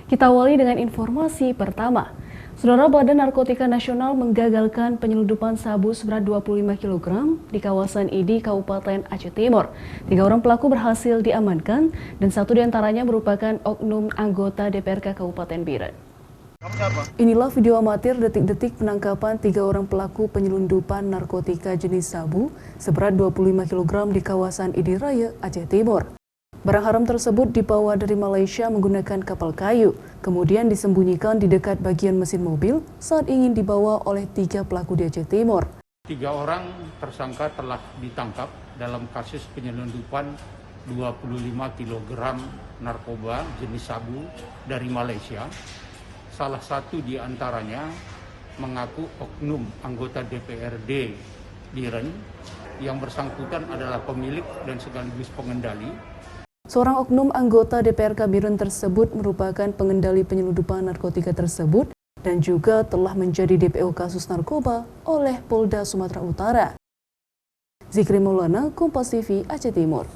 Kita awali dengan informasi pertama. Saudara, Badan Narkotika Nasional menggagalkan penyelundupan sabu seberat 25 kg di kawasan Idi, Kabupaten Aceh Timur. 3 orang pelaku berhasil diamankan dan 1 diantaranya merupakan oknum anggota DPRK Kabupaten Biren. Inilah video amatir detik-detik penangkapan 3 orang pelaku penyelundupan narkotika jenis sabu seberat 25 kg di kawasan Idi Raya, Aceh Timur. Barang haram tersebut dibawa dari Malaysia menggunakan kapal kayu, kemudian disembunyikan di dekat bagian mesin mobil saat ingin dibawa oleh 3 pelaku di Aceh Timur. 3 orang tersangka telah ditangkap dalam kasus penyelundupan 25 kg narkoba jenis sabu dari Malaysia. Salah satu di antaranya mengaku oknum anggota DPRD Biren, yang bersangkutan adalah pemilik dan sekaligus pengendali. Seorang oknum anggota DPRK Biren tersebut merupakan pengendali penyelundupan narkotika tersebut dan juga telah menjadi DPO kasus narkoba oleh Polda Sumatera Utara. Zikri Maulana, Kompas TV, Aceh Timur.